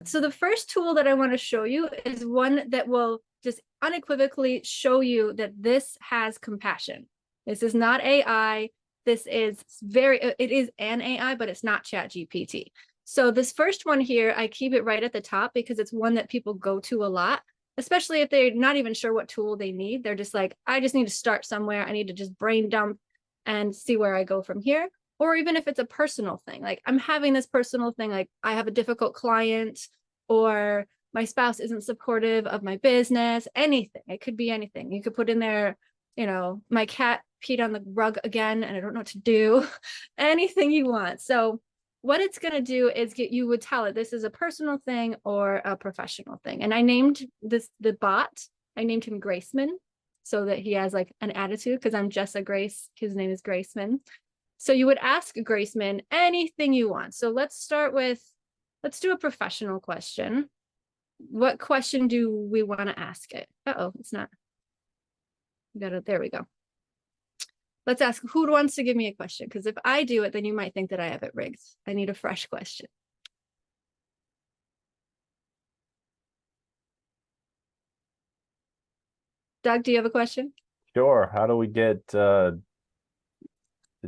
So the first tool that I want to show you is one that will just unequivocally show you that this has compassion. This is not AI. This is it is an AI, but it's not ChatGPT. So this first one here, I keep it right at the top because it's one that people go to a lot, especially if they're not even sure what tool they need. They're just like, I just need to start somewhere. I need to just brain dump and see where I go from here. Or even if it's a personal thing, like I'm having this personal thing, like I have a difficult client, or my spouse isn't supportive of my business, anything. It could be anything. You could put in there, my cat peed on the rug again and I don't know what to do. Anything you want. So what it's going to do is you would tell it this is a personal thing or a professional thing. And I named the bot, I named him Graceman so that he has like an attitude, because I'm Jessa Grace. His name is Graceman. So you would ask Graceman anything you want. So let's do a professional question. What question do we want to ask it? It's not. There we go. Let's ask who wants to give me a question, because if I do it, then you might think that I have it rigged. I need a fresh question. Doug, do you have a question? Sure. How do we get the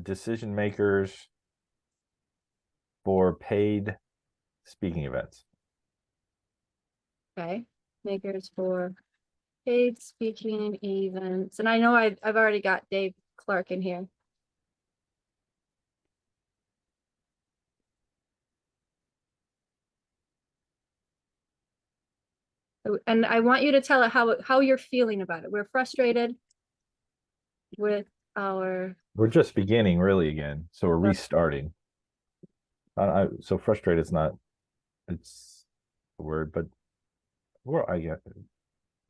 decision makers for paid speaking events? Okay, makers for paid speaking events. And I know I've already got Dave Clark in here. And I want you to tell it how you're feeling about it. We're frustrated with We're just beginning really again, so we're restarting. So frustrated it's not, it's a word, but I get it.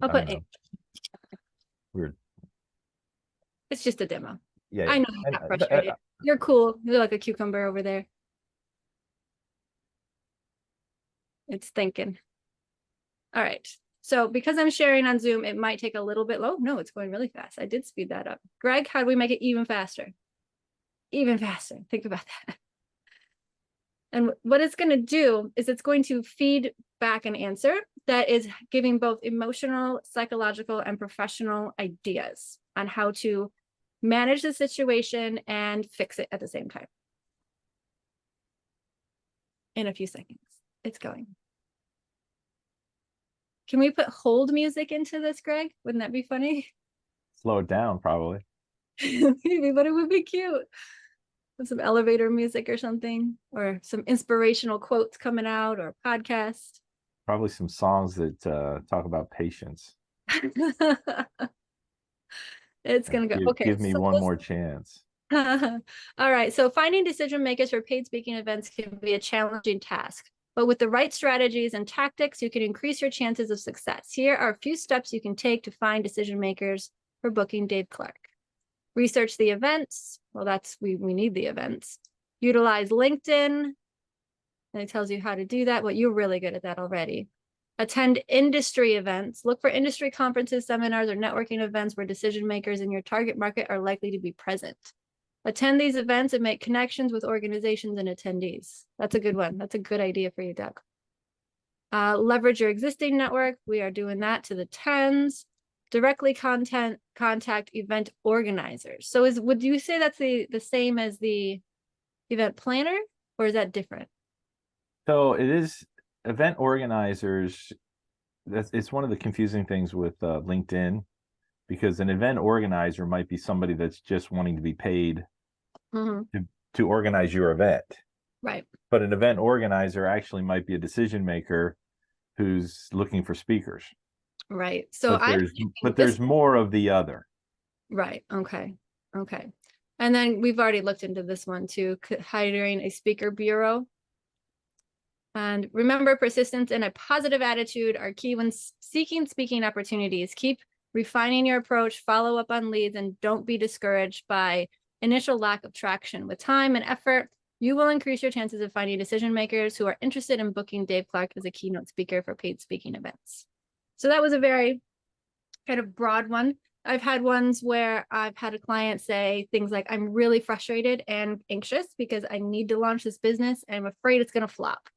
I'll put it. Weird. It's just a demo. Yeah, I know you're not frustrated. You're cool. You're like a cucumber over there. It's thinking. All right. So because I'm sharing on Zoom, it might take a little bit low. No, it's going really fast. I did speed that up. Greg, how do we make it even faster? Even faster. Think about that. And what it's going to do is it's going to feed back an answer that is giving both emotional, psychological, and professional ideas on how to manage the situation and fix it at the same time. In a few seconds, it's going. Can we put hold music into this, Greg? Wouldn't that be funny? Slow it down, probably. Maybe, but it would be cute. With some elevator music or something, or some inspirational quotes coming out, or a podcast. Probably some songs that talk about patience. It's going to go. Okay. Give me one more chance. All right. So finding decision makers for paid speaking events can be a challenging task, but with the right strategies and tactics, you can increase your chances of success. Here are a few steps you can take to find decision makers for booking Dave Clark. Research the events. Well, we need the events. Utilize LinkedIn. And it tells you how to do that. Well, you're really good at that already. Attend industry events. Look for industry conferences, seminars, or networking events where decision makers in your target market are likely to be present. Attend these events and make connections with organizations and attendees. That's a good one. That's a good idea for you, Doug. Leverage your existing network. We are doing that to the tens. Directly contact event organizers. So would you say that's the same as the event planner, or is that different? So it is event organizers. It's one of the confusing things with LinkedIn, because an event organizer might be somebody that's just wanting to be paid to organize your event. Right. But an event organizer actually might be a decision maker who's looking for speakers. Right. So there's more of the other. Right. Okay. And then we've already looked into this one too, hiring a speaker bureau. And remember, persistence and a positive attitude are key when seeking speaking opportunities. Keep refining your approach, follow up on leads, and don't be discouraged by initial lack of traction. With time and effort, you will increase your chances of finding decision makers who are interested in booking Dave Clark as a keynote speaker for paid speaking events. So that was a very kind of broad one. I've had ones where I've had a client say things like, I'm really frustrated and anxious because I need to launch this business and I'm afraid it's going to flop.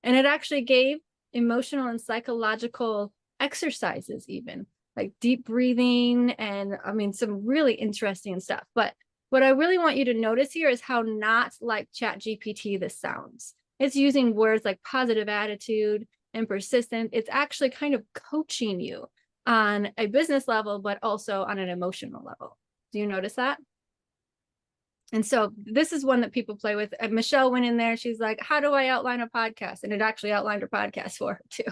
And it actually gave emotional and psychological exercises, even like deep breathing, and I mean, some really interesting stuff. But what I really want you to notice here is how not like ChatGPT this sounds. It's using words like positive attitude and persistent. It's actually kind of coaching you on a business level, but also on an emotional level. Do you notice that? And so this is one that people play with. And Michelle went in there. She's like, how do I outline a podcast? And it actually outlined her podcast for her too.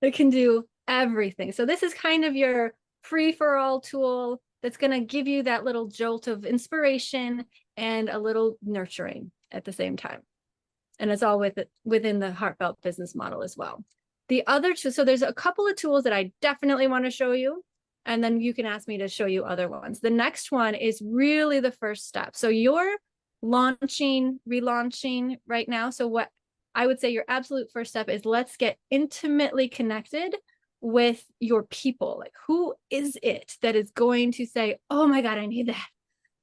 It can do everything. So this is kind of your free-for-all tool that's going to give you that little jolt of inspiration and a little nurturing at the same time. And it's all within the Heartfelt Business Model as well. The other two, so there's a couple of tools that I definitely want to show you, and then you can ask me to show you other ones. The next one is really the first step. So you're relaunching right now. So what I would say your absolute first step is, let's get intimately connected with your people. Like, who is it that is going to say, oh my God, I need that?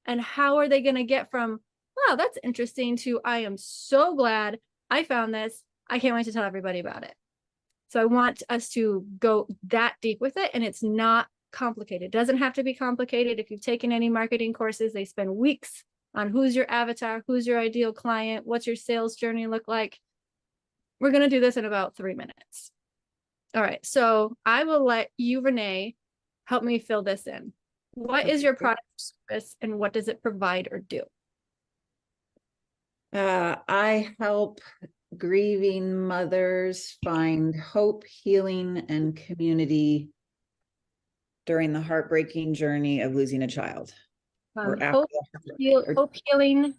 And how are they going to get from, wow, that's interesting, to, I am so glad I found this. I can't wait to tell everybody about it. So I want us to go that deep with it. And it's not complicated. It doesn't have to be complicated. If you've taken any marketing courses, they spend weeks on who's your avatar, who's your ideal client, what's your sales journey look like. We're going to do this in about 3 minutes. All right. So I will let you, Renee, help me fill this in. What is your product or service, and what does it provide or do? I help grieving mothers find hope, healing, and community during the heartbreaking journey of losing a child. Hope, healing.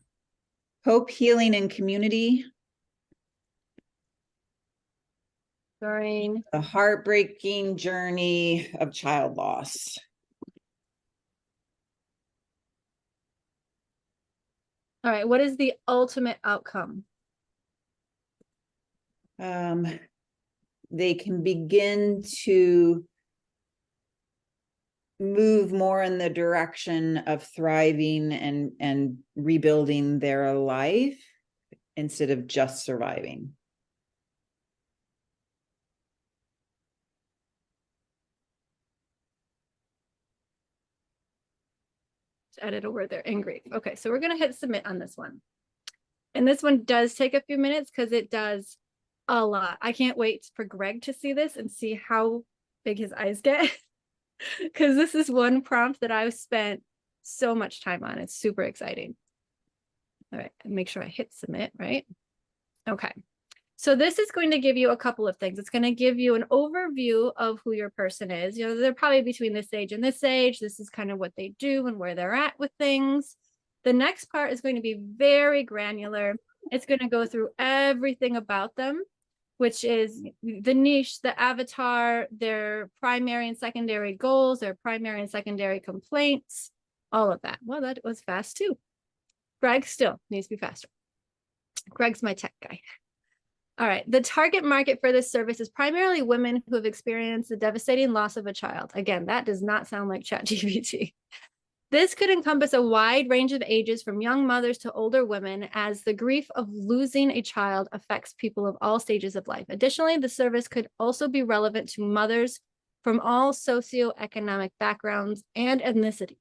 Hope, healing, and community During the heartbreaking journey of child loss. All right. What is the ultimate outcome? They can begin to move more in the direction of thriving and rebuilding their life instead of just surviving. Added a word there, angry. Okay, so we're going to hit submit on this one. And this one does take a few minutes because it does a lot. I can't wait for Greg to see this and see how big his eyes get. Because this is one prompt that I've spent so much time on. It's super exciting. All right, make sure I hit submit, right? Okay. So this is going to give you a couple of things. It's going to give you an overview of who your person is. You know, they're probably between this age and this age. This is kind of what they do and where they're at with things. The next part is going to be very granular. It's going to go through everything about them, which is the niche, the avatar, their primary and secondary goals, their primary and secondary complaints, all of that. Well, that was fast too. Greg still needs to be faster. Greg's my tech guy. All right. The target market for this service is primarily women who have experienced the devastating loss of a child. Again, that does not sound like ChatGPT. This could encompass a wide range of ages, from young mothers to older women, as the grief of losing a child affects people of all stages of life. Additionally, the service could also be relevant to mothers from all socioeconomic backgrounds and ethnicities.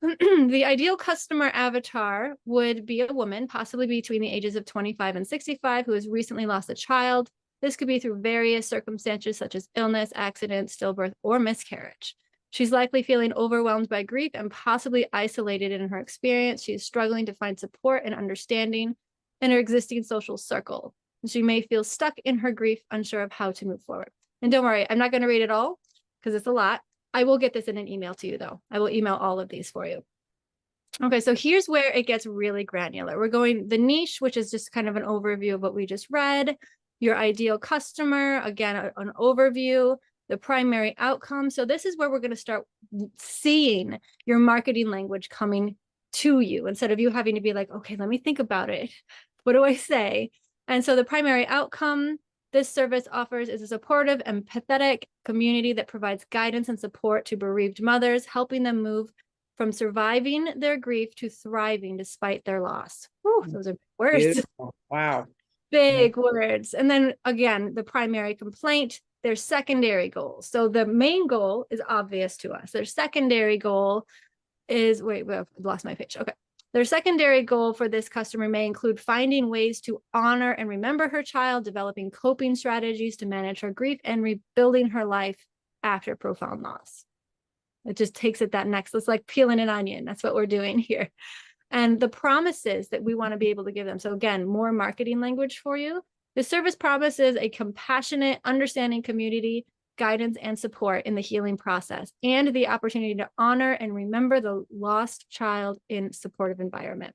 The ideal customer avatar would be a woman, possibly between the ages of 25 and 65, who has recently lost a child. This could be through various circumstances such as illness, accident, stillbirth, or miscarriage. She's likely feeling overwhelmed by grief and possibly isolated in her experience. She is struggling to find support and understanding in her existing social circle. She may feel stuck in her grief, unsure of how to move forward. And don't worry, I'm not going to read it all because it's a lot. I will get this in an email to you, though. I will email all of these for you. Okay, so here's where it gets really granular. We're going the niche, which is just kind of an overview of what we just read. Your ideal customer, again, an overview. The primary outcome. So this is where we're going to start seeing your marketing language coming to you, instead of you having to be like, okay, let me think about it. What do I say? And so the primary outcome this service offers is a supportive, empathetic community that provides guidance and support to bereaved mothers, helping them move from surviving their grief to thriving despite their loss. Whew, those are words. Beautiful. Wow. Big words. And then again, the primary complaint, their secondary goals. So the main goal is obvious to us. Their secondary goal is, I've lost my page. Okay. Their secondary goal for this customer may include finding ways to honor and remember her child, developing coping strategies to manage her grief, and rebuilding her life after profound loss. It just takes it that next. It's like peeling an onion. That's what we're doing here. And the promises that we want to be able to give them. So again, more marketing language for you. The service promises a compassionate, understanding community, guidance, and support in the healing process, and the opportunity to honor and remember the lost child in supportive environment.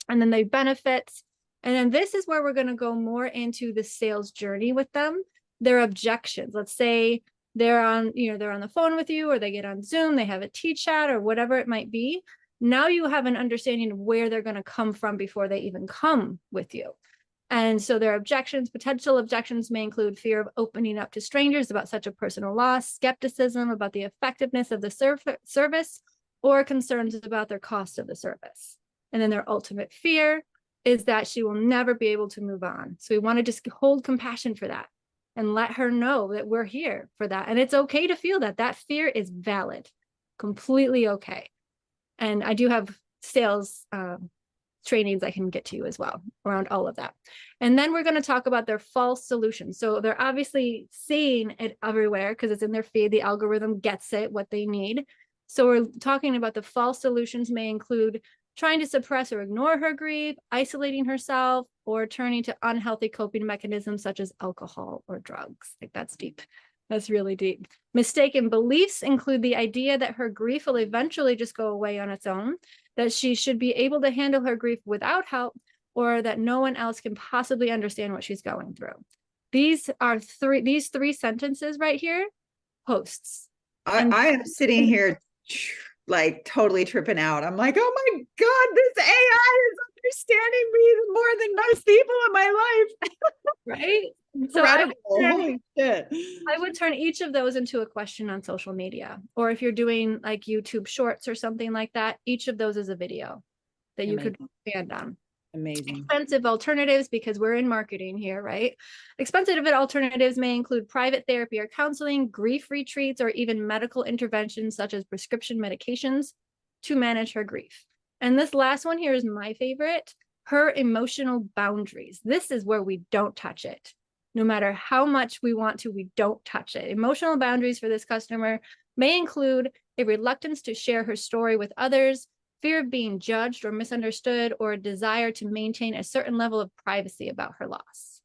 And then the benefits. And then this is where we're going to go more into the sales journey with them. Their objections. Let's say they're on the phone with you, or they get on Zoom, they have a chat or whatever it might be. Now you have an understanding of where they're going to come from before they even come with you. And so their potential objections may include fear of opening up to strangers about such a personal loss, skepticism about the effectiveness of the service, or concerns about their cost of the service. And then their ultimate fear is that she will never be able to move on. So we want to just hold compassion for that and let her know that we're here for that. And it's okay to feel that. That fear is valid, completely okay. And I do have sales trainings I can get to you as well around all of that. And then we're going to talk about their false solutions. So they're obviously seeing it everywhere because it's in their feed. The algorithm gets it, what they need. So we're talking about the false solutions may include trying to suppress or ignore her grief, isolating herself, or turning to unhealthy coping mechanisms such as alcohol or drugs. Like, that's deep. That's really deep. Mistaken beliefs include the idea that her grief will eventually just go away on its own, that she should be able to handle her grief without help, or that no one else can possibly understand what she's going through. These three sentences right here, posts. I am sitting here like totally tripping out. I'm like, oh my God, this AI is understanding me more than most people in my life. Right? Incredible. Holy shit. I would turn each of those into a question on social media. Or if you're doing like YouTube shorts or something like that, each of those is a video that you could expand on. Amazing. Expensive alternatives, because we're in marketing here, right? Expensive alternatives may include private therapy or counseling, grief retreats, or even medical interventions such as prescription medications to manage her grief. And this last one here is my favorite, her emotional boundaries. This is where we don't touch it. No matter how much we want to, we don't touch it. Emotional boundaries for this customer may include a reluctance to share her story with others, fear of being judged or misunderstood, or a desire to maintain a certain level of privacy about her loss.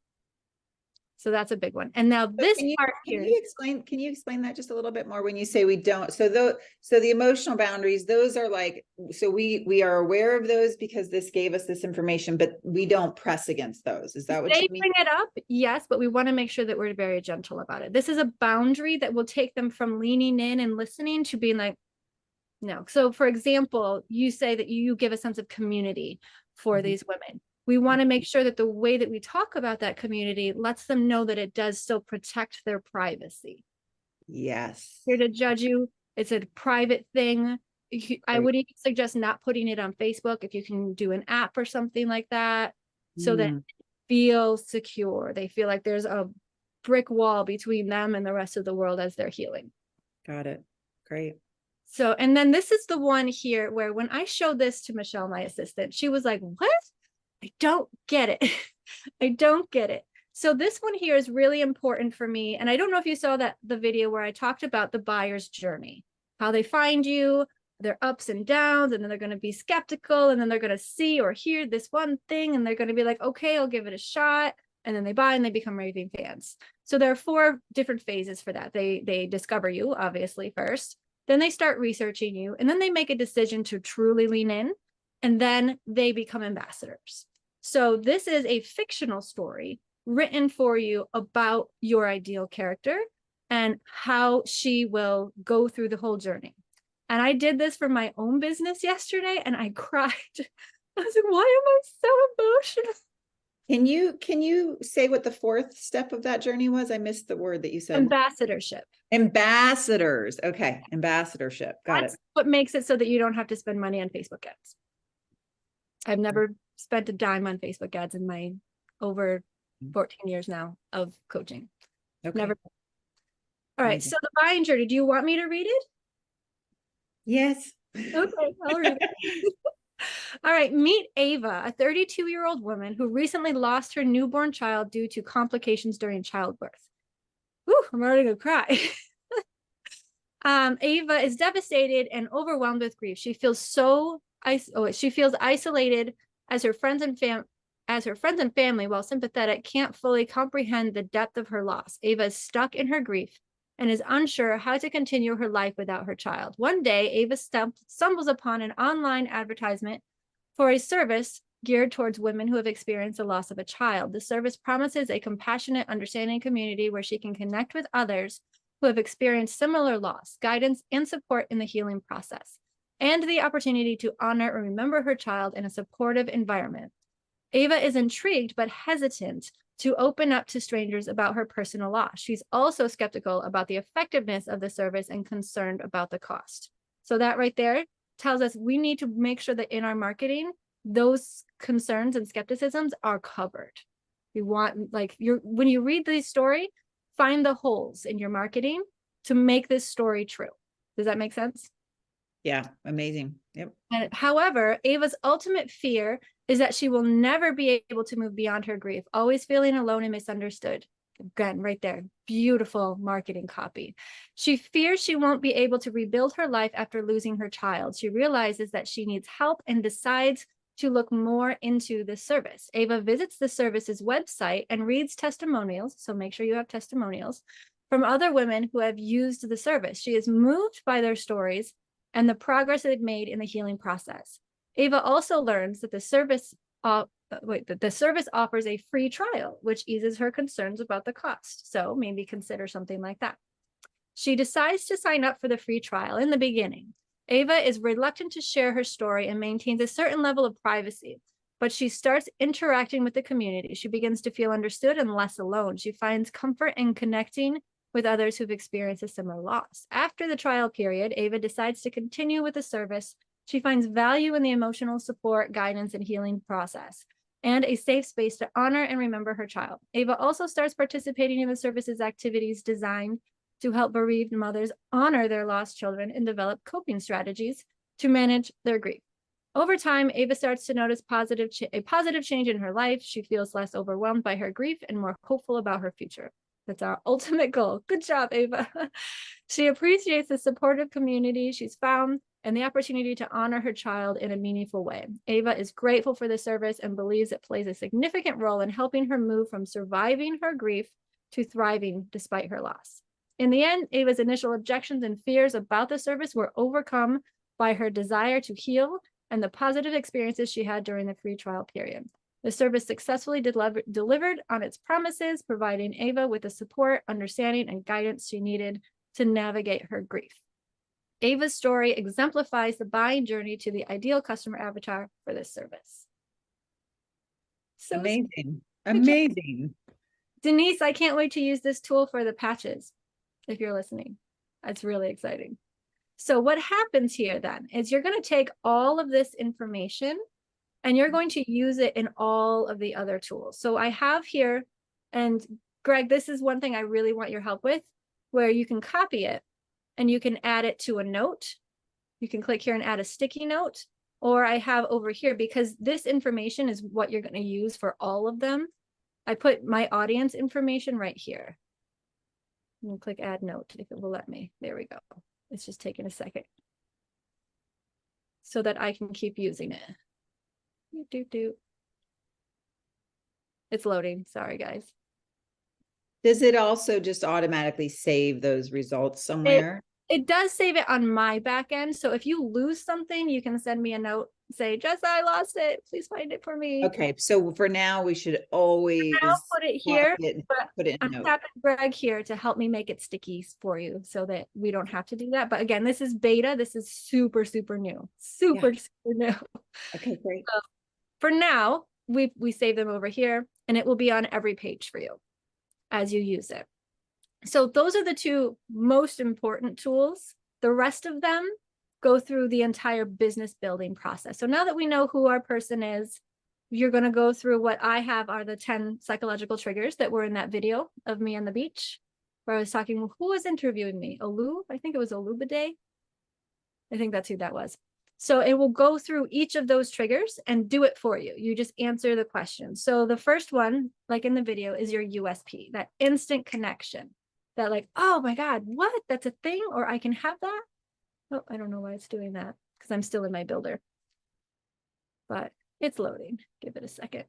So that's a big one. And now this part here. Can you explain that just a little bit more when you say we don't? So the emotional boundaries, those are like, so we are aware of those because this gave us this information, but we don't press against those. Is that what you mean? They bring it up, yes, but we want to make sure that we're very gentle about it. This is a boundary that will take them from leaning in and listening to being like, no. So for example, you say that you give a sense of community for these women. We want to make sure that the way that we talk about that community lets them know that it does still protect their privacy. Yes. Here to judge you. It's a private thing. I would even suggest not putting it on Facebook if you can do an app or something like that, so that it feels secure. They feel like there's a brick wall between them and the rest of the world as they're healing. Got it. Great. So, and then this is the one here where when I showed this to Michelle, my assistant, she was like, what? I don't get it. I don't get it. So this one here is really important for me. And I don't know if you saw the video where I talked about the buyer's journey, how they find you, their ups and downs, and then they're going to be skeptical, and then they're going to see or hear this one thing, and they're going to be like, okay, I'll give it a shot. And then they buy and they become raving fans. So there are 4 different phases for that. They discover you, obviously, first. Then they start researching you, and then they make a decision to truly lean in, and then they become ambassadors. So this is a fictional story written for you about your ideal character and how she will go through the whole journey. And I did this for my own business yesterday, and I cried. I was like, why am I so emotional? Can you say what the 4th step of that journey was? I missed the word that you said. Ambassadorship. Ambassadors. Okay. Ambassadorship. Got it. What makes it so that you don't have to spend money on Facebook ads. I've never spent a dime on Facebook ads in my over 14 years now of coaching. Okay. Never. All right. Amazing. So the buying journey, do you want me to read it? Yes. Okay, I'll read it. All right. Meet Ava, a 32-year-old woman who recently lost her newborn child due to complications during childbirth. Whew, I'm already gonna cry. Ava is devastated and overwhelmed with grief. She feels she feels isolated as her friends and family, while sympathetic, can't fully comprehend the depth of her loss. Ava is stuck in her grief and is unsure how to continue her life without her child. One day, Ava stumbles upon an online advertisement for a service geared towards women who have experienced the loss of a child. The service promises a compassionate, understanding community where she can connect with others who have experienced similar loss, guidance, and support in the healing process, and the opportunity to honor and remember her child in a supportive environment. Ava is intrigued but hesitant to open up to strangers about her personal loss. She's also skeptical about the effectiveness of the service and concerned about the cost. So that right there tells us we need to make sure that in our marketing, those concerns and skepticisms are covered. We want, like, when you read the story, find the holes in your marketing to make this story true. Does that make sense? Yeah, amazing. Yep. And however, Ava's ultimate fear is that she will never be able to move beyond her grief, always feeling alone and misunderstood. Again, right there, beautiful marketing copy. She fears she won't be able to rebuild her life after losing her child. She realizes that she needs help and decides to look more into the service. Ava visits the service's website and reads testimonials, so make sure you have testimonials, from other women who have used the service. She is moved by their stories and the progress they've made in the healing process. Ava also learns that the service offers a free trial, which eases her concerns about the cost. So maybe consider something like that. She decides to sign up for the free trial in the beginning. Ava is reluctant to share her story and maintains a certain level of privacy, but she starts interacting with the community. She begins to feel understood and less alone. She finds comfort in connecting with others who've experienced a similar loss. After the trial period, Ava decides to continue with the service. She finds value in the emotional support, guidance, and healing process, and a safe space to honor and remember her child. Ava also starts participating in the service's activities designed to help bereaved mothers honor their lost children and develop coping strategies to manage their grief. Over time, Ava starts to notice a positive change in her life. She feels less overwhelmed by her grief and more hopeful about her future. That's our ultimate goal. Good job, Ava. She appreciates the supportive community she's found and the opportunity to honor her child in a meaningful way. Ava is grateful for the service and believes it plays a significant role in helping her move from surviving her grief to thriving despite her loss. In the end, Ava's initial objections and fears about the service were overcome by her desire to heal and the positive experiences she had during the free trial period. The service successfully delivered on its promises, providing Ava with the support, understanding, and guidance she needed to navigate her grief. Ava's story exemplifies the buying journey to the ideal customer avatar for this service. So amazing. Amazing. Denise, I can't wait to use this tool for the patches. If you're listening, that's really exciting. So what happens here then is you're going to take all of this information and you're going to use it in all of the other tools. So I have here, and Greg, this is one thing I really want your help with, where you can copy it and you can add it to a note. You can click here and add a sticky note, or I have over here, because this information is what you're going to use for all of them. I put my audience information right here. I'm gonna click add note if it will let me. There we go. It's just taking a second so that I can keep using it. It's loading. Sorry, guys. Does it also just automatically save those results somewhere? It does save it on my back end. So if you lose something, you can send me a note, say, Jessa, I lost it. Please find it for me. Okay. So for now, we should always put it here, but put it in I'm tapping Greg here to help me make it sticky for you so that we don't have to do that. But again, this is beta. This is super, super new. Super new. Okay, great. So for now, we save them over here and it will be on every page for you as you use it. So those are the two most important tools. The rest of them go through the entire business building process. So now that we know who our person is, you're going to go through what I have are the 10 psychological triggers that were in that video of me on the beach, where I was talking, who was interviewing me? Olu? I think it was Olubade. I think that's who that was. So it will go through each of those triggers and do it for you. You just answer the question. So the first one, like in the video, is your USP, that instant connection. That like, oh my God, what? That's a thing? Or I can have that? Oh, I don't know why it's doing that because I'm still in my builder. But it's loading. Give it a second.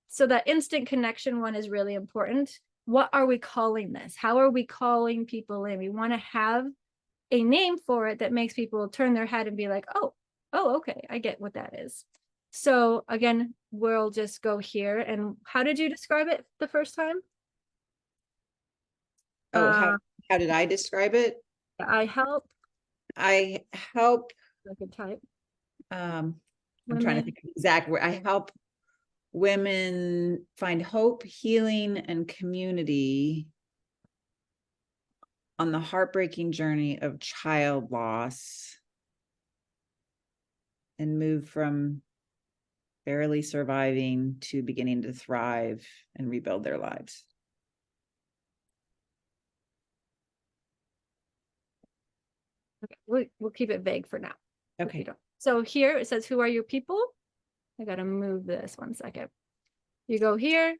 So that instant connection one is really important. What are we calling this? How are we calling people in? We want to have a name for it that makes people turn their head and be like, oh, okay, I get what that is. So again, we'll just go here. And how did you describe it the first time? Oh, how did I describe it? I help. I help. I could type. I'm trying to think of the exact word. I help women find hope, healing, and community on the heartbreaking journey of child loss and move from barely surviving to beginning to thrive and rebuild their lives. Okay, we'll keep it vague for now. Okay. So here it says, who are your people? I gotta move this 1 second. You go here.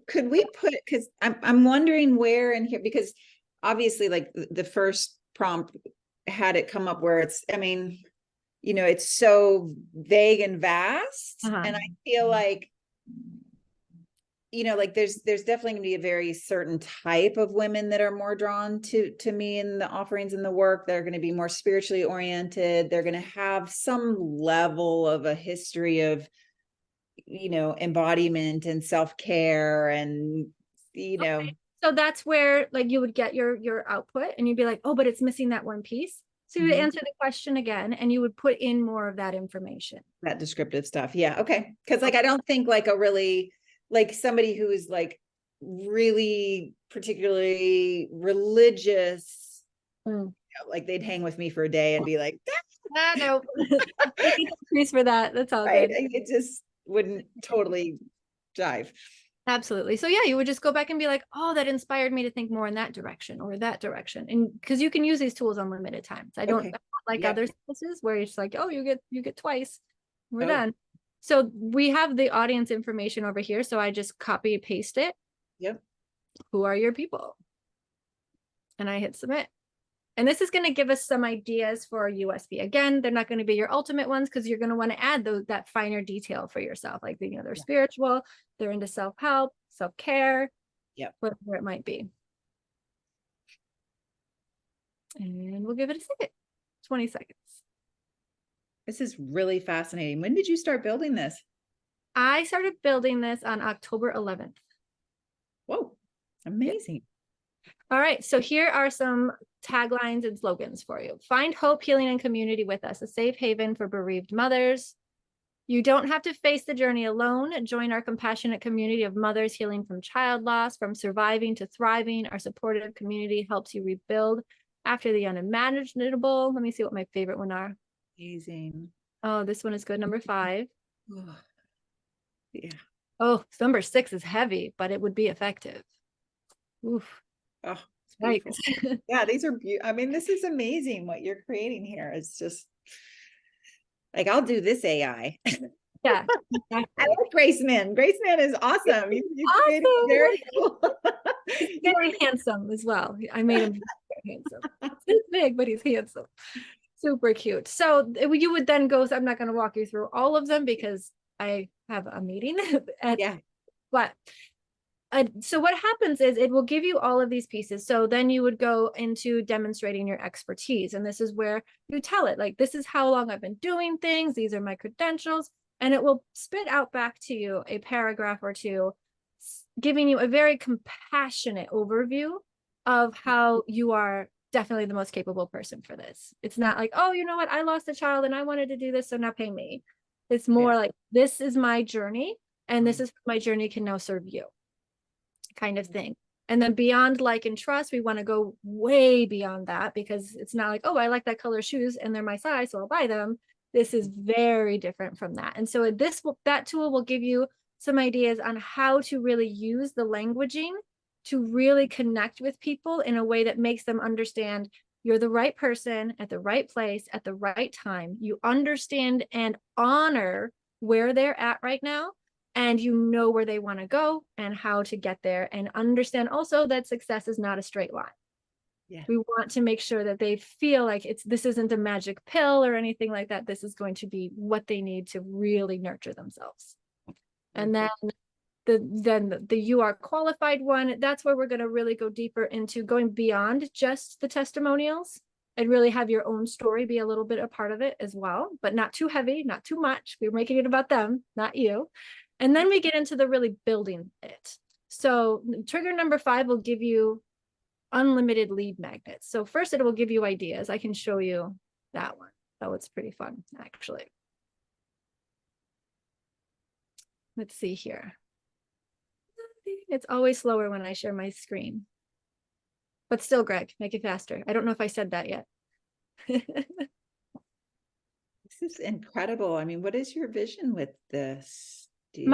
Could we put, because I'm wondering where in here, because obviously like the first prompt had it come up where it's, I mean, you know, it's so vague and vast. And I feel like, you know, like there's definitely gonna be a very certain type of women that are more drawn to me in the offerings and the work. They're going to be more spiritually oriented. They're going to have some level of a history of, you know, embodiment and self-care and, you know. Okay. So that's where like you would get your output and you'd be like, oh, but it's missing that one piece. So you would answer the question again and you would put in more of that information. That descriptive stuff. Yeah. Okay. Because like, I don't think like a really, like somebody who is like really particularly religious, you know, like they'd hang with me for a day and be like, no, increase for that. That's all right. good. It just wouldn't totally jive. Absolutely. So yeah, you would just go back and be like, oh, that inspired me to think more in that direction or that direction. And because you can use these tools unlimited times. I don't like other services where it's like, oh, you get twice. We're done. So we have the audience information over here. So I just copy and paste it. Yep. Who are your people? And I hit submit. And this is going to give us some ideas for USB. Again, they're not going to be your ultimate ones because you're going to want to add that finer detail for yourself. Like, you know, they're spiritual, they're into self-help, self-care, whatever it might be. And we'll give it a second, 20 seconds. This is really fascinating. When did you start building this? I started building this on October 11th. Whoa, amazing. All right, so here are some taglines and slogans for you. Find hope, healing, and community with us, a safe haven for bereaved mothers. You don't have to face the journey alone. Join our compassionate community of mothers healing from child loss, from surviving to thriving. Our supportive community helps you rebuild after the unimaginable. Let me see what my favorite one are. Amazing. Oh, this one is good. Number 5. Yeah. Oh, number 6 is heavy, but it would be effective. Oof. Oh, right. Yeah, these are beautiful. I mean, this is amazing what you're creating here. It's just like, I'll do this AI. Yeah. I like Graceman. Graceman is awesome. He's awesome. Very cool. He's very handsome as well. I made him very handsome. He's big, but he's handsome. Super cute. So you would then go, I'm not going to walk you through all of them because I have a meeting. But so what happens is it will give you all of these pieces. So then you would go into demonstrating your expertise. And this is where you tell it, like, this is how long I've been doing things. These are my credentials. And it will spit out back to you a paragraph or two, giving you a very compassionate overview of how you are definitely the most capable person for this. It's not like, oh, you know what? I lost a child and I wanted to do this, so now pay me. It's more like, this is my journey and this is my journey can now serve you, kind of thing. And then beyond like and trust, we want to go way beyond that because it's not like, oh, I like that color shoes and they're my size, so I'll buy them. This is very different from that. And so that tool will give you some ideas on how to really use the languaging to really connect with people in a way that makes them understand you're the right person at the right place at the right time. You understand and honor where they're at right now, and you know where they want to go and how to get there, and understand also that success is not a straight line. Yeah. We want to make sure that they feel like this isn't a magic pill or anything like that. This is going to be what they need to really nurture themselves. And then the you are qualified one, that's where we're going to really go deeper into going beyond just the testimonials and really have your own story be a little bit a part of it as well, but not too heavy, not too much. We're making it about them, not you. And then we get into the really building it. So trigger number 5 will give you unlimited lead magnets. So first it will give you ideas. I can show you that one. Oh, it's pretty fun, actually. Let's see here. It's always slower when I share my screen. But still, Greg, make it faster. I don't know if I said that yet. This is incredible. I mean, what is your vision with this? It's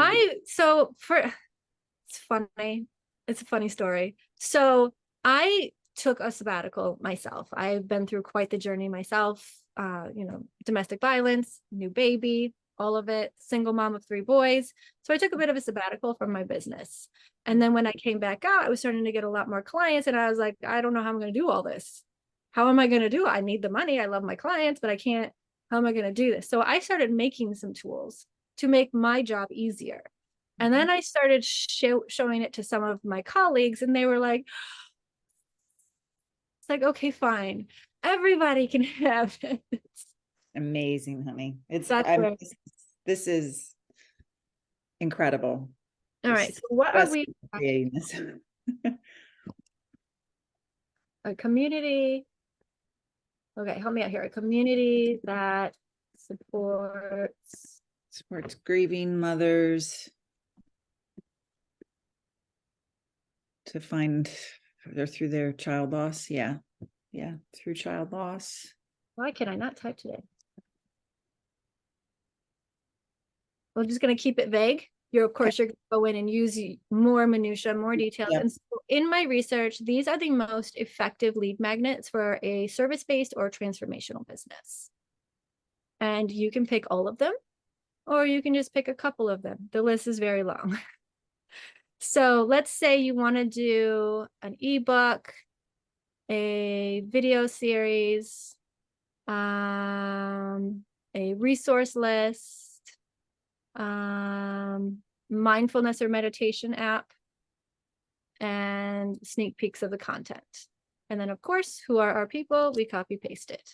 funny. It's a funny story. So I took a sabbatical myself. I've been through quite the journey myself, domestic violence, new baby, all of it, single mom of 3 boys. So I took a bit of a sabbatical from my business. And then when I came back out, I was starting to get a lot more clients. And I was like, I don't know how I'm going to do all this. How am I going to do it? I need the money. I love my clients, but I can't. How am I going to do this? So I started making some tools to make my job easier. And then I started showing it to some of my colleagues, and they were like, it's like, okay, fine. Everybody can have it. Amazing, honey. This is incredible. All right. So what are we creating this? A community. Okay, help me out here. A community that supports grieving mothers to find through their child loss. Yeah. Through child loss. Why can I not type today? We're just going to keep it vague. Of course, you're going to go in and use more minutia, more details. Yep. And so in my research, these are the most effective lead magnets for a service-based or transformational business. And you can pick all of them, or you can just pick a couple of them. The list is very long. So let's say you want to do an ebook, a video series, a resource list, mindfulness or meditation app, and sneak peeks of the content. And then of course, who are our people? We copy paste it.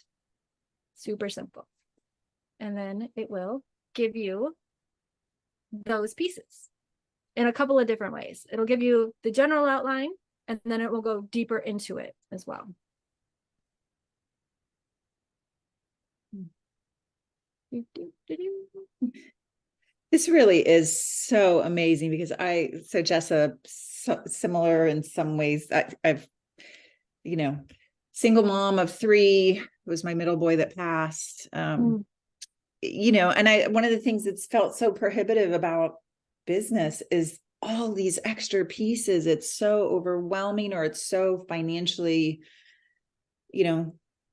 Super simple. And then it will give you those pieces in a couple of different ways. It'll give you the general outline, and then it will go deeper into it as well. This really is so amazing because Jessa, similar in some ways. I've, single mom of 3, it was my middle boy that passed. And one of the things that's felt so prohibitive about business is all these extra pieces. It's so overwhelming, or it's so financially,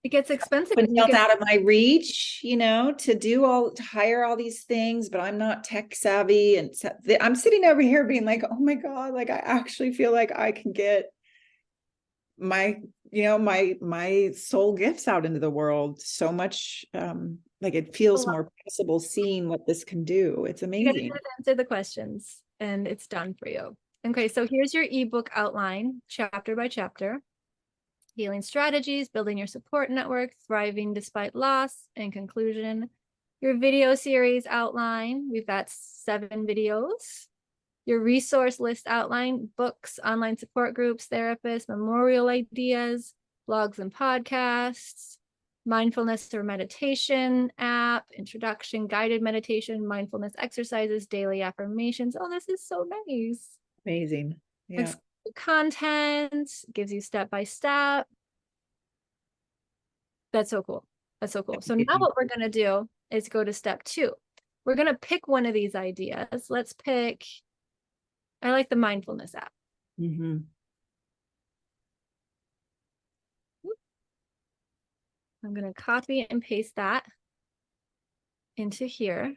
it gets expensive. It's out of my reach, to hire all these things, but I'm not tech savvy. And I'm sitting over here being like, oh my God, like I actually feel like I can get my soul gifts out into the world so much. Like it feels more possible seeing what this can do. It's amazing. You answer the questions and it's done for you. Okay, so here's your ebook outline, chapter by chapter. Healing strategies, building your support network, thriving despite loss, and conclusion. Your video series outline, we've got 7 videos. Your resource list outline, books, online support groups, therapists, memorial ideas, blogs and podcasts, mindfulness or meditation app, introduction, guided meditation, mindfulness exercises, daily affirmations. Oh, this is so nice. Amazing. Yeah. Content, gives you step-by-step. That's so cool. That's so cool. So now what we're going to do is go to step 2. we're going to pick one of these ideas. Let's pick, I like the mindfulness app. Mm-hmm. I'm going to copy and paste that into here.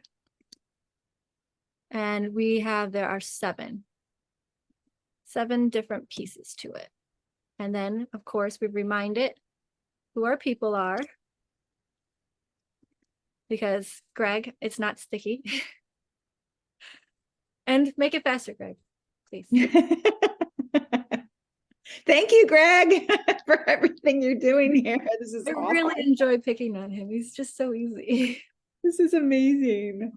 And there are seven different pieces to it. And then, of course, we remind it who our people are, because Greg, it's not sticky. And make it faster, Greg, please. Thank you, Greg, for everything you're doing here. This is I awesome. really enjoy picking on him. He's just so easy. This is amazing.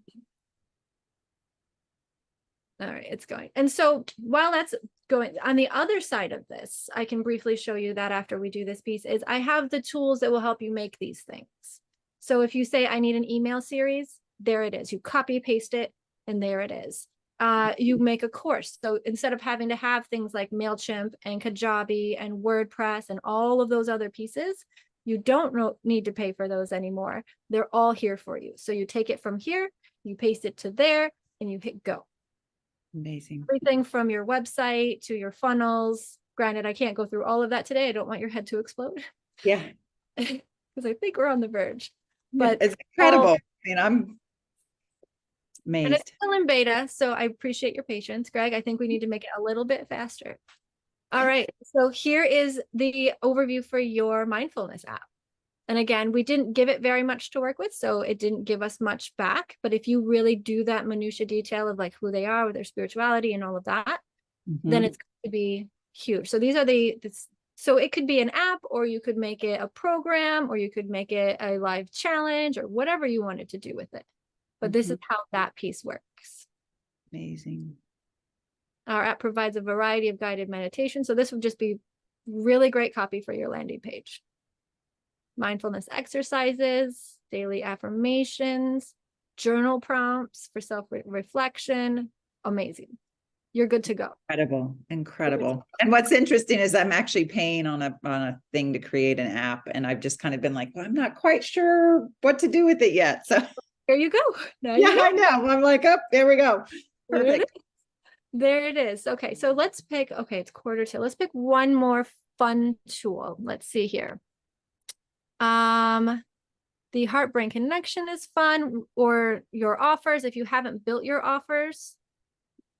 All right, it's going. And so while that's going, on the other side of this, I can briefly show you that after we do this piece, is I have the tools that will help you make these things. So if you say, I need an email series, there it is. You copy paste it, and there it is. You make a course. So instead of having to have things like MailChimp and Kajabi and WordPress and all of those other pieces, you don't need to pay for those anymore. They're all here for you. So you take it from here, you paste it to there, and you hit go. Amazing. Everything from your website to your funnels. Granted, I can't go through all of that today. I don't want your head to explode. Yeah. Because I think we're on the verge. But it's incredible. I'm amazed. And it's still in beta, so I appreciate your patience, Greg. I think we need to make it a little bit faster. All right, so here is the overview for your mindfulness app. And again, we didn't give it very much to work with, so it didn't give us much back. But if you really do that minutia detail of like who they are, with their spirituality and all of that, then it's going to be huge. So these are so it could be an app, or you could make it a program, or you could make it a live challenge, or whatever you wanted to do with it. But this is how that piece works. Amazing. Our app provides a variety of guided meditation. So this would just be really great copy for your landing page. Mindfulness exercises, daily affirmations, journal prompts for self-reflection. Amazing. You're good to go. Incredible. And what's interesting is I'm actually paying on a thing to create an app, and I've just kind of been like, well, I'm not quite sure what to do with it yet. So there you go. I know. I'm like, oh, there we go. Perfect. There it is. Okay, so let's pick, it's 1:45. Let's pick one more fun tool. Let's see here. The Heartbrain Connection is fun, or your offers. If you haven't built your offers,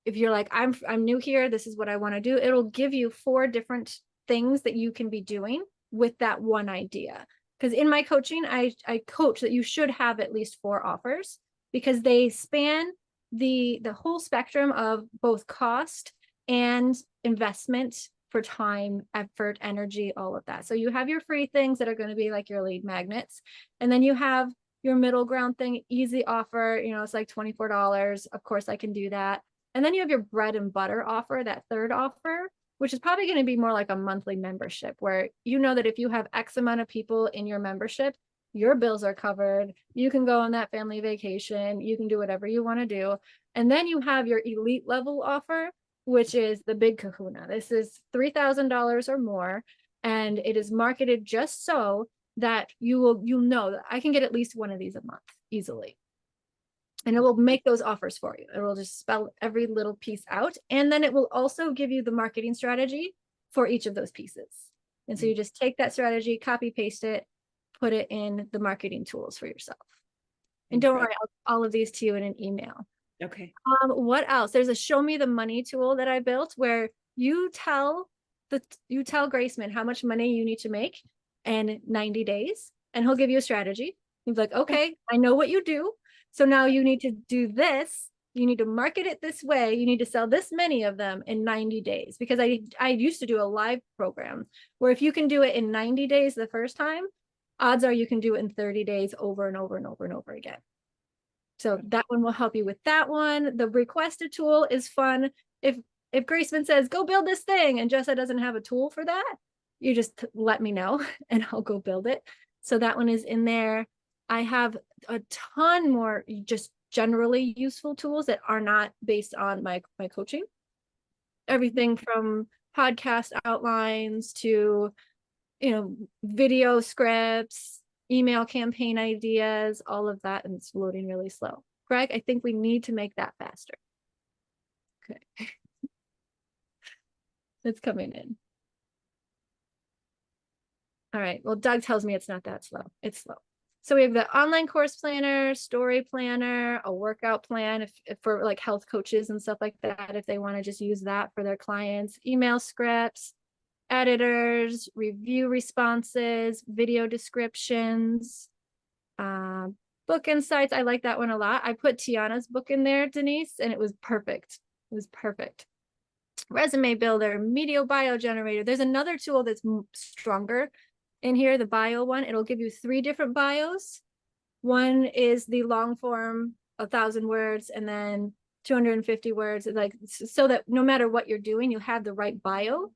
if you're like, I'm new here, this is what I want to do, it'll give you 4 different things that you can be doing with that one idea. Because in my coaching, I coach that you should have at least 4 offers, because they span the whole spectrum of both cost and investment for time, effort, energy, all of that. So you have your free things that are going to be like your lead magnets. And then you have your middle ground thing, easy offer, it's like $24. Of course, I can do that. And then you have your bread and butter offer, that third offer, which is probably going to be more like a monthly membership, where you know that if you have X amount of people in your membership, your bills are covered. You can go on that family vacation. You can do whatever you want to do. And then you have your elite level offer, which is the big kahuna. This is $3,000 or more. And it is marketed just so that you'll know that I can get at least one of these a month easily. And it will make those offers for you. It will just spell every little piece out. And then it will also give you the marketing strategy for each of those pieces. And so you just take that strategy, copy, paste it, put it in the marketing tools for yourself. And don't worry, I'll all of these to you in an email. Okay. What else? There's a show me the money tool that I built, where you tell Graceman how much money you need to make in 90 days, and he'll give you a strategy. He's like, okay, I know what you do. So now you need to do this. You need to market it this way. You need to sell this many of them in 90 days. Because I used to do a live program where if you can do it in 90 days the first time, odds are you can do it in 30 days over and over and over and over again. So that one will help you with that one. The requested tool is fun. If Graceman says, go build this thing, and Jessa doesn't have a tool for that, you just let me know and I'll go build it. So that one is in there. I have a ton more just generally useful tools that are not based on my coaching. Everything from podcast outlines to, video scripts, email campaign ideas, all of that. And it's loading really slow. Greg, I think we need to make that faster. Okay. It's coming in. All right. Well, Doug tells me it's not that slow. It's slow. So we have the online course planner, story planner, a workout plan if for like health coaches and stuff like that, if they want to just use that for their clients, email scripts, editors, review responses, video descriptions, book insights. I like that one a lot. I put Tiana's book in there, Denise, and it was perfect. It was perfect. Resume builder, media bio generator. There's another tool that's stronger in here, the bio one. It'll give you 3 different bios. One is the long form, 1,000 words, and then 250 words, like, so that no matter what you're doing, you have the right bio.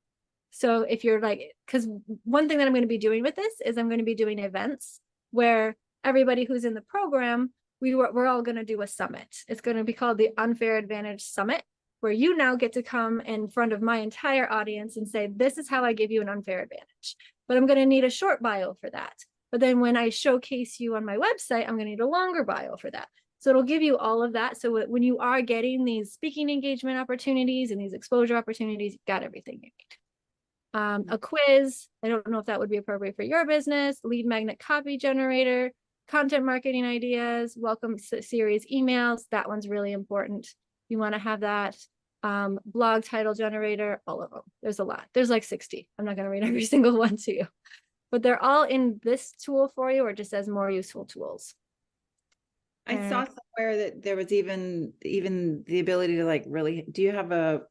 So if you're like, because one thing that I'm going to be doing with this is I'm going to be doing events where everybody who's in the program, we're all going to do a summit. It's going to be called the Unfair Advantage Summit, where you now get to come in front of my entire audience and say, this is how I give you an unfair advantage. But I'm going to need a short bio for that. But then when I showcase you on my website, I'm going to need a longer bio for that. So it'll give you all of that. So when you are getting these speaking engagement opportunities and these exposure opportunities, you've got everything you need. A quiz, I don't know if that would be appropriate for your business, lead magnet copy generator, content marketing ideas, welcome series emails. That one's really important. You want to have that. Blog title generator, all of them. There's a lot. There's like 60. I'm not going to read every single one to you, but they're all in this tool for you, or just as more useful tools. I saw somewhere that there was even the ability to like really, do you have a,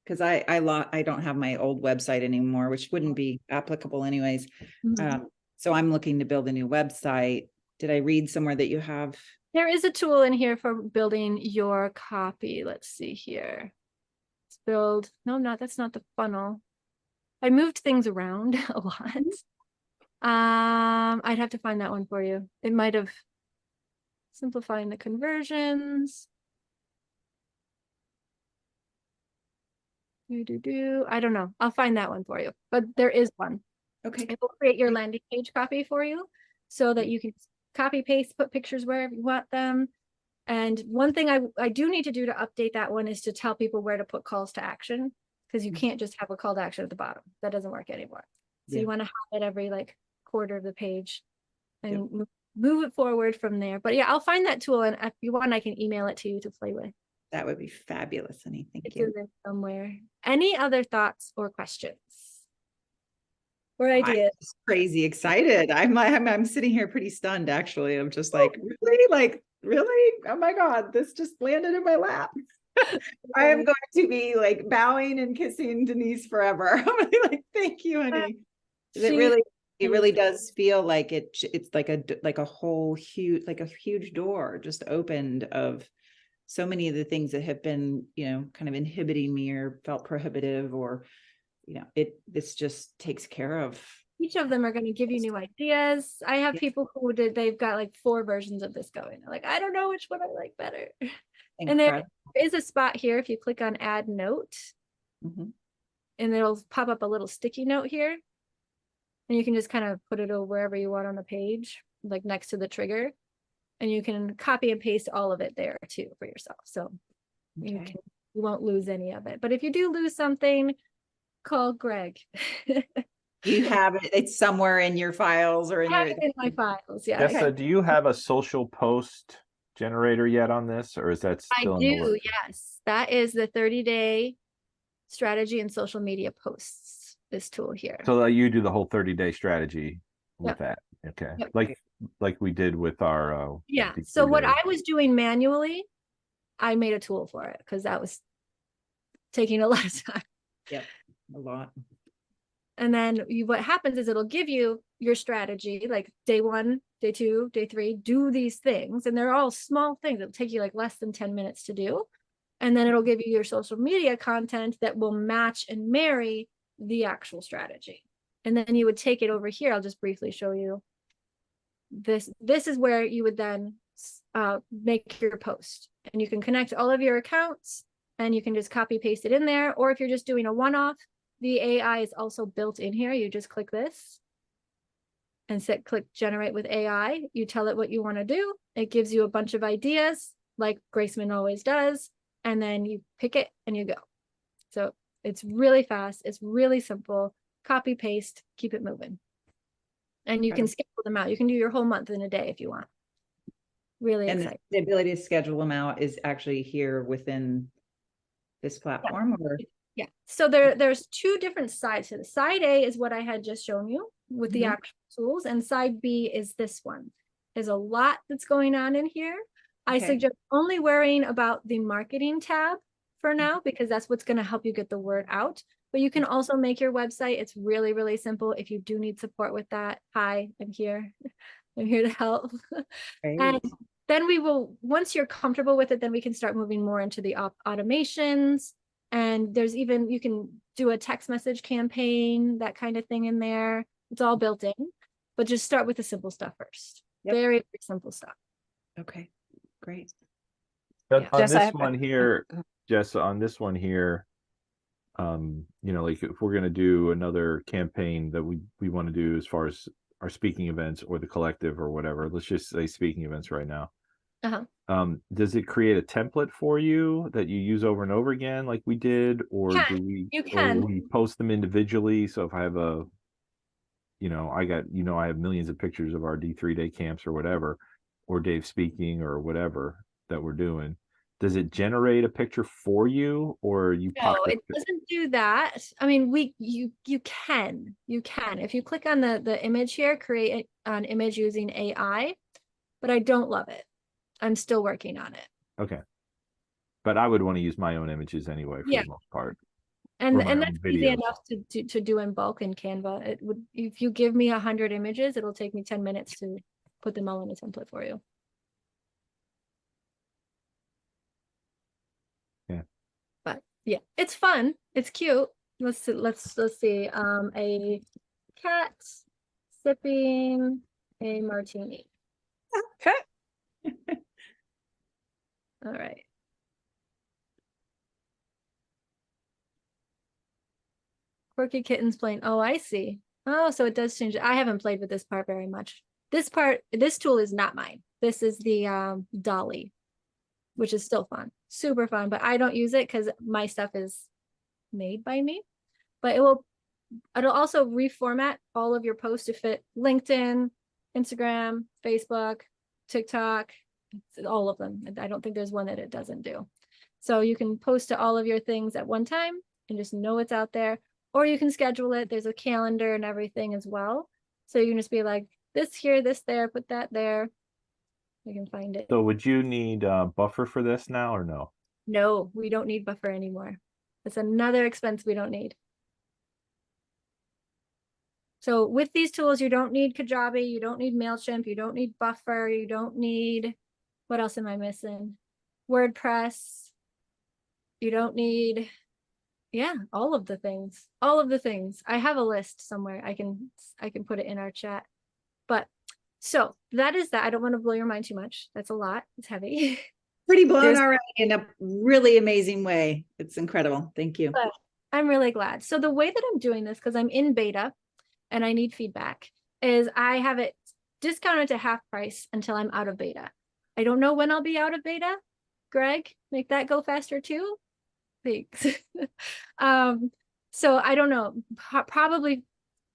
because I don't have my old website anymore, which wouldn't be applicable anyways. Mm-hmm. So I'm looking to build a new website. Did I read somewhere that you have? There is a tool in here for building your copy. Let's see here. Let's build. No, that's not the funnel. I moved things around a lot. I'd have to find that one for you. It might have simplifying the conversions. I don't know. I'll find that one for you, but there is one. Okay. It will create your landing page copy for you so that you can copy paste, put pictures wherever you want them. And one thing I do need to do to update that one is to tell people where to put calls to action, because you can't just have a call to action at the bottom. That doesn't work anymore. So you want to have it every like quarter of the page and move it forward from there. But yeah, I'll find that tool, and if you want, I can email it to you to play with. That would be fabulous, honey. Thank It's you. in there somewhere. Any other thoughts or questions or ideas? I'm crazy excited. I'm sitting here pretty stunned, actually. I'm just like, really? Oh my God, this just landed in my lap. I am going to be like bowing and kissing Denise forever. I'm really like, thank you, honey. It really does feel like it's like a whole huge door just opened of so many of the things that have been, kind of inhibiting me or felt prohibitive, or, this just takes care of. Each of them are going to give you new ideas. I have people who they've got like 4 versions of this going. They're like, I don't know which one I like better. Incredible. And there is a spot here, if you click on add note, and it'll pop up a little sticky note here. And you can just kind of put it over wherever you want on the page, like next to the trigger. And you can copy and paste all of it there too for yourself. So you won't lose any of it. But if you do lose something, call Greg. You have it. It's somewhere in your files or in my files. Yeah. Jessa, do you have a social post generator yet on this, or is that still in the works? Yes. That is the 30-day strategy and social media posts, this tool here. So you do the whole 30-day strategy with that. Okay. Like we did with our so what I was doing manually, I made a tool for it because that was taking a lot of time. Yep, a lot. And then what happens is it'll give you your strategy, like day 1, day 2, day 3, do these things. And they're all small things. It'll take you like less than 10 minutes to do. And then it'll give you your social media content that will match and marry the actual strategy. And then you would take it over here. I'll just briefly show you. This is where you would then make your post, and you can connect all of your accounts, and you can just copy paste it in there. Or if you're just doing a one-off, the AI is also built in here. You just click this and click generate with AI. You tell it what you want to do. It gives you a bunch of ideas like Graceman always does. And then you pick it and you go. So it's really fast. It's really simple. Copy, paste, keep it moving. And you can schedule them out. You can do your whole month in a day if you want. Really exciting. The ability to schedule them out is actually here within this platform, or? Yeah. So there's two different sides to the side A is what I had just shown you with the actual tools, and side B is this one. There's a lot that's going on in here. I suggest only worrying about the marketing tab for now, because that's what's going to help you get the word out. But you can also make your website. It's really, really simple. If you do need support with that, hi, I'm here. I'm here to help. And then we will, once you're comfortable with it, then we can start moving more into the automations. And there's even, you can do a text message campaign, that kind of thing in there. It's all built in, but just start with the simple stuff first. Very, very simple stuff. Okay, great. But on this one here, Jessa, on this one here, you know, like if we're going to do another campaign that we want to do as far as our speaking events or the collective or whatever, let's just say speaking events right now. Does it create a template for you that you use over and over again like we did, or do we, or we post them individually? So if I have a, you know, I have millions of pictures of our D3 day camps or whatever, or Dave speaking or whatever that we're doing. Does it generate a picture for you, or you? No, it doesn't do that. I mean, you can if you click on the image here, create an image using AI, but I don't love it. I'm still working on it. Okay. But I would want to use my own images anyway for the most part. And that's easy enough to do in bulk in Canva. It would, if you give me 100 images, it'll take me 10 minutes to put them all in a template for you. Yeah. But yeah, it's fun. It's cute. Let's see. A cat sipping a martini. Okay. All right. Quirky kittens playing. Oh, I see. Oh, so it does change. I haven't played with this part very much. This tool is not mine. This is the Dolly, which is still fun, super fun, but I don't use it because my stuff is made by me. But it'll also reformat all of your posts to fit LinkedIn, Instagram, Facebook, TikTok, all of them. I don't think there's one that it doesn't do. So you can post to all of your things at one time and just know it's out there, or you can schedule it. There's a calendar and everything as well. So you can just be like, this here, this there, put that there. You can find it. So would you need a buffer for this now or no? No, we don't need buffer anymore. It's another expense we don't need. So with these tools, you don't need Kajabi, you don't need MailChimp, you don't need buffer, you don't need, what else am I missing? WordPress. You don't need, all of the things. I have a list somewhere. I can put it in our chat. But so that is that. I don't want to blow your mind too much. That's a lot. It's heavy. Pretty blown already in a really amazing way. It's incredible. Thank you. But I'm really glad. So the way that I'm doing this, because I'm in beta and I need feedback, is I have it discounted to half price until I'm out of beta. I don't know when I'll be out of beta. Greg, make that go faster too. Thanks. So I don't know, probably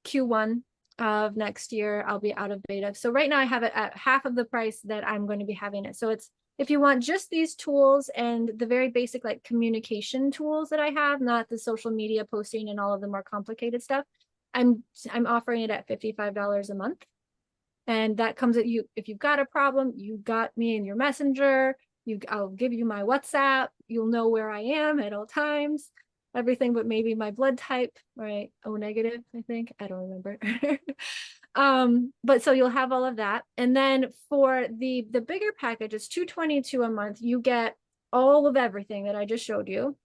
Q1 of next year, I'll be out of beta. So right now I have it at half of the price that I'm going to be having it. So it's, if you want just these tools and the very basic like communication tools that I have, not the social media posting and all of the more complicated stuff, I'm offering it at $55 a month. And that comes at you. If you've got a problem, you got me in your messenger. I'll give you my WhatsApp. You'll know where I am at all times. Everything but maybe my blood type, right? O negative, I think. I don't remember. But so you'll have all of that. And then for the bigger package, it's $222 a month. You get all of everything that I just showed you.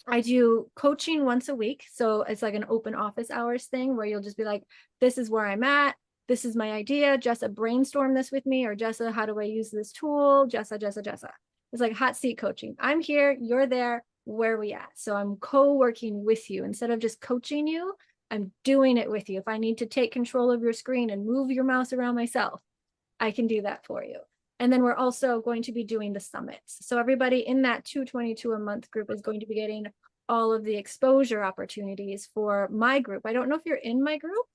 I do coaching once a week. So it's like an open office hours thing where you'll just be like, this is where I'm at. This is my idea. Jessa, brainstorm this with me. Or Jessa, how do I use this tool? Jessa. It's like hot seat coaching. I'm here, you're there, where are we at? So I'm co-working with you. Instead of just coaching you, I'm doing it with you. If I need to take control of your screen and move your mouse around myself, I can do that for you. And then we're also going to be doing the summits. So everybody in that 222 a month group is going to be getting all of the exposure opportunities for my group. I don't know if you're in my group.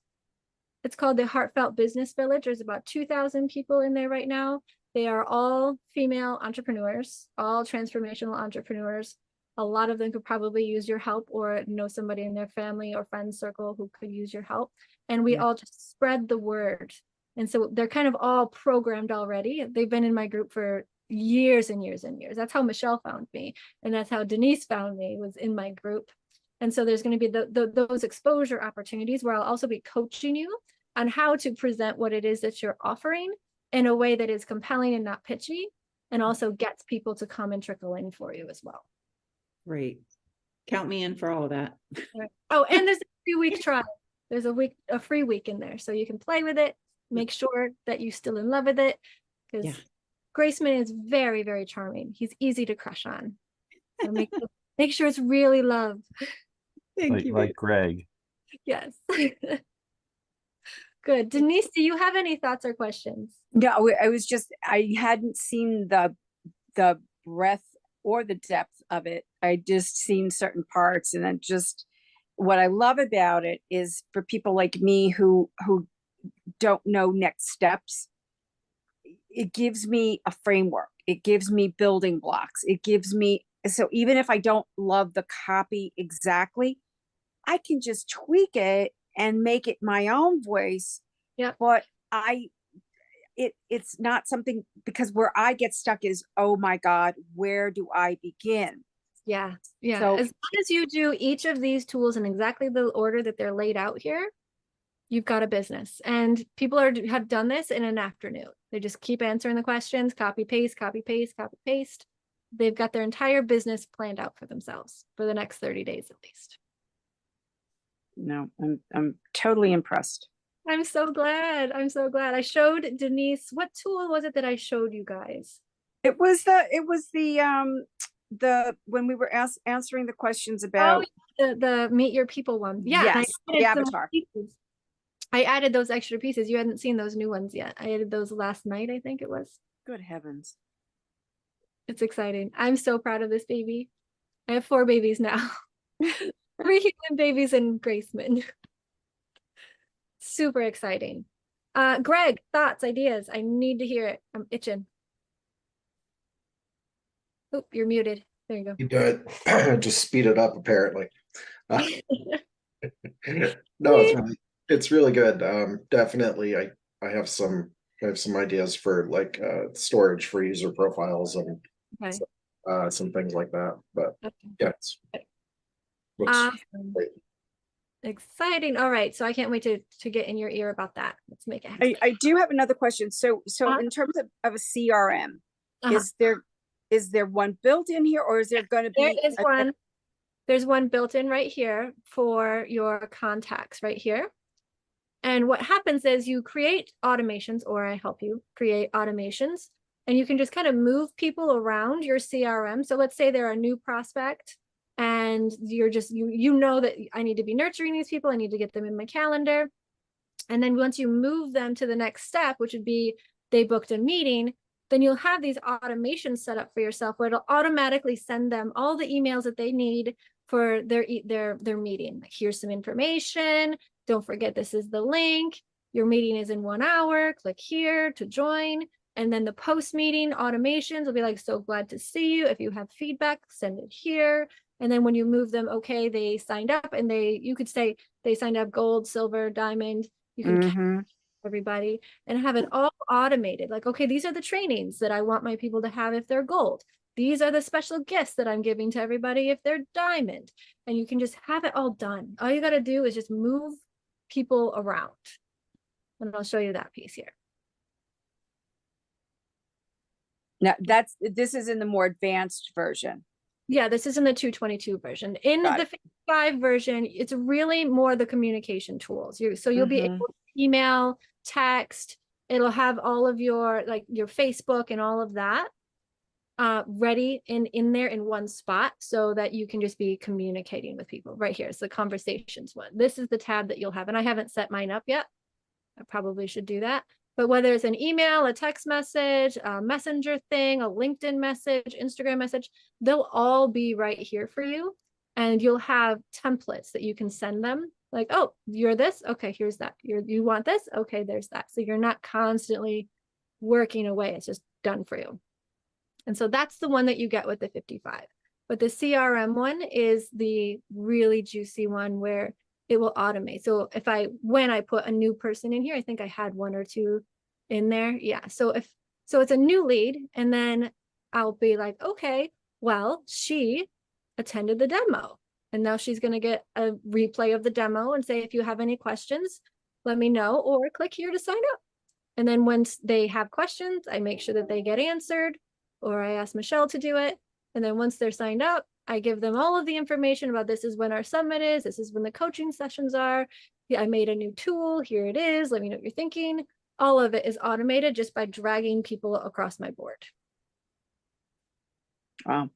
It's called the Heartfelt Business Village. There's about 2,000 people in there right now. They are all female entrepreneurs, all transformational entrepreneurs. A lot of them could probably use your help or know somebody in their family or friend circle who could use your help. And we all just spread the word. And so they're kind of all programmed already. They've been in my group for years and years and years. That's how Michelle found me. And that's how Denise found me, was in my group. And so there's going to be those exposure opportunities where I'll also be coaching you on how to present what it is that you're offering in a way that is compelling and not pitchy, and also gets people to come and trickle in for you as well. Great. Count me in for all of that. Oh, and there's a 3-week trial. There's a free week in there, so you can play with it. Make sure that you're still in love with it, because Graceman is very, very charming. He's easy to crush on. So make sure it's really love. Thank you. Like Greg. Yes. Good. Denise, do you have any thoughts or questions? No, I hadn't seen the breadth or the depth of it. I just seen certain parts, and then just what I love about it is for people like me who don't know next steps. It gives me a framework. It gives me building blocks. It gives me, so even if I don't love the copy exactly, I can just tweak it and make it my own voice. Yeah. But it's not something, because where I get stuck is, oh my God, where do I begin? Yeah. Yeah. So, as long as you do each of these tools in exactly the order that they're laid out here, you've got a business. And people have done this in an afternoon. They just keep answering the questions, copy, paste, copy, paste, copy, paste. They've got their entire business planned out for themselves for the next 30 days at least. no, I'm totally impressed. I'm so glad. I'm so glad. I showed Denise, what tool was it that I showed you guys? It was the when we were answering the questions about the meet your people one. Yeah. yes, the avatar. I added those extra pieces. You hadn't seen those new ones yet. I added those last night, I think it was. Good heavens. It's exciting. I'm so proud of this baby. I have 4 babies now. 3 human babies and Graceman. Super exciting. Greg, thoughts, ideas? I need to hear it. I'm itching. Oh, you're muted. There you go. You do it. Just speed it up, apparently. No, it's really good. Definitely, I have some ideas for like storage for user profiles and some things like that. But yeah, it's looks great. Exciting. All right. So I can't wait to get in your ear about that. Let's make it happen. I do have another question. So in terms of a CRM, is there one built in here, or is there going to be? There is one. There's one built in right here for your contacts right here. And what happens is you create automations, or I help you create automations, and you can just kind of move people around your CRM. So let's say they're a new prospect and you're just, you know that I need to be nurturing these people. I need to get them in my calendar. And then once you move them to the next step, which would be they booked a meeting, then you'll have these automations set up for yourself where it'll automatically send them all the emails that they need for their meeting. Like, here's some information. Don't forget, this is the link. Your meeting is in 1 hour. Click here to join. And then the post meeting automations will be like, so glad to see you. If you have feedback, send it here. And then when you move them, okay, they signed up, and you could say they signed up gold, silver, diamond. You can everybody and have it all automated. Like, okay, these are the trainings that I want my people to have if they're gold. These are the special gifts that I'm giving to everybody if they're diamond. And you can just have it all done. All you got to do is just move people around. And I'll show you that piece here. Now this is in the more advanced version. Yeah, this is in the 222 version. In the 55 version, it's really more the communication tools. So you'll be able to email, text. It'll have all of your, like your Facebook and all of that. ready in there in one spot so that you can just be communicating with people. Right here is the conversations one. This is the tab that you'll have, and I haven't set mine up yet. I probably should do that. But whether it's an email, a text message, a messenger thing, a LinkedIn message, Instagram message, they'll all be right here for you. And you'll have templates that you can send them. Like, oh, you're this. Okay, here's that. You want this. Okay, there's that. So you're not constantly working away. It's just done for you. And so that's the one that you get with the 55. But the CRM one is the really juicy one where it will automate. So when I put a new person in here, I think I had 1 or 2 in there. Yeah. So it's a new lead, and then I'll be like, okay, well, she attended the demo, and now she's going to get a replay of the demo and say, if you have any questions, let me know, or click here to sign up. And then once they have questions, I make sure that they get answered, or I ask Michelle to do it. And then once they're signed up, I give them all of the information about this is when our summit is, this is when the coaching sessions are. Yeah, I made a new tool. Here it is. Let me know what you're thinking. All of it is automated just by dragging people across my board. Wow.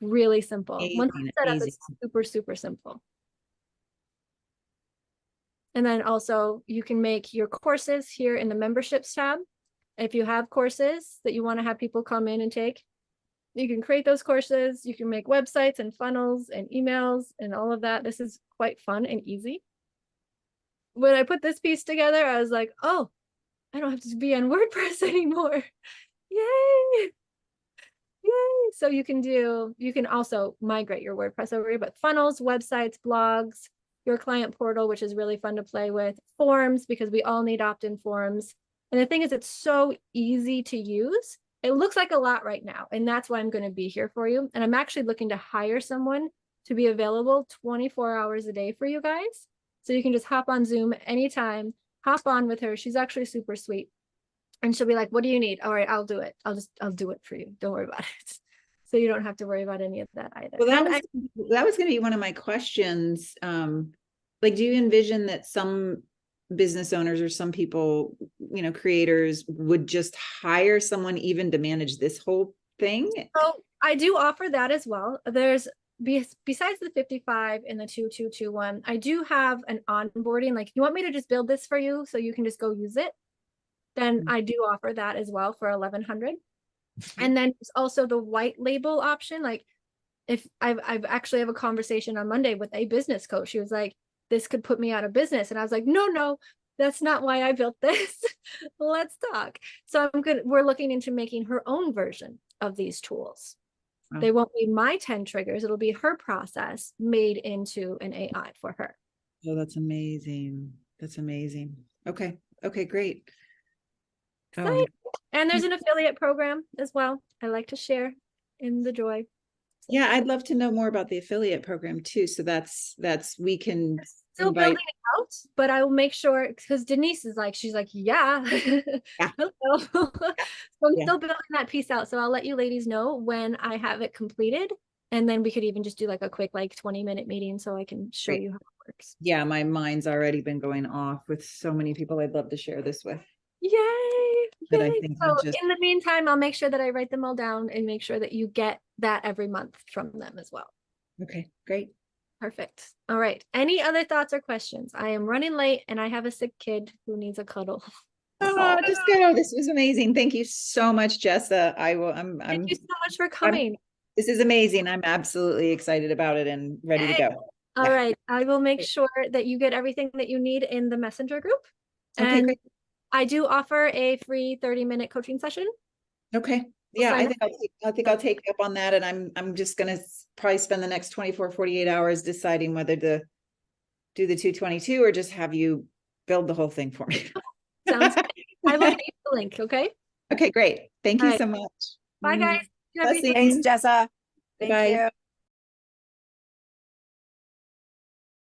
Really simple. Once Amazing, it's set up, amazing. it's super, super simple. And then also you can make your courses here in the memberships tab. If you have courses that you want to have people come in and take, you can create those courses. You can make websites and funnels and emails and all of that. This is quite fun and easy. When I put this piece together, I was like, oh, I don't have to be on WordPress anymore. Yay. Yay. So you can also migrate your WordPress over here, but funnels, websites, blogs, your client portal, which is really fun to play with, forms, because we all need opt-in forms. And the thing is, it's so easy to use. It looks like a lot right now, and that's why I'm going to be here for you. And I'm actually looking to hire someone to be available 24 hours a day for you guys. So you can just hop on Zoom anytime, hop on with her. She's actually super sweet. And she'll be like, what do you need? All right, I'll do it. I'll do it for you. Don't worry about it. So you don't have to worry about any of that either. Well, that was going to be one of my questions. Like, do you envision that some business owners or some people, creators would just hire someone even to manage this whole thing? So I do offer that as well. There's besides the 55 and the 2221, I do have an onboarding. Like, you want me to just build this for you so you can just go use it? Then I do offer that as well for 1100. And then there's also the white label option. Like, if I've actually have a conversation on Monday with a business coach. She was like, this could put me out of business. And I was like, no, that's not why I built this. Let's talk. So we're looking into making her own version of these tools. Wow. They won't be my 10 triggers. It'll be her process made into an AI for her. Oh, that's amazing. That's amazing. Okay, great. And there's an affiliate program as well. I like to share in the joy. Yeah, I'd love to know more about the affiliate program too. So that's we can still building it out, but I will make sure, because Denise is like, she's like, yeah. Hello. So I'm still building that piece out. So I'll let you ladies know when I have it completed. And then we could even just do like a quick 20-minute meeting so I can show you how it works. Yeah, my mind's already been going off with so many people I'd love to share this with. Yay. But I think so in the meantime, I'll make sure that I write them all down and make sure that you get that every month from them as well. Okay, great. Perfect. All right. Any other thoughts or questions? I am running late and I have a sick kid who needs a cuddle. Oh, just go. This was amazing. Thank you so much, Jessa. Thank you so much for coming. This is amazing. I'm absolutely excited about it and ready to go. All right. I will make sure that you get everything that you need in the messenger group. Okay, and great. I do offer a free 30-minute coaching session. Okay. Yeah, I think I'll take you up on that. And I'm just going to probably spend the next 48 hours deciding whether to do the 222 or just have you build the whole thing for me. Sounds good. I will give you the link. Okay. Okay, great. Thank you so much. Bye, guys. Blessings. Thanks, Jessa. Thank Bye. you.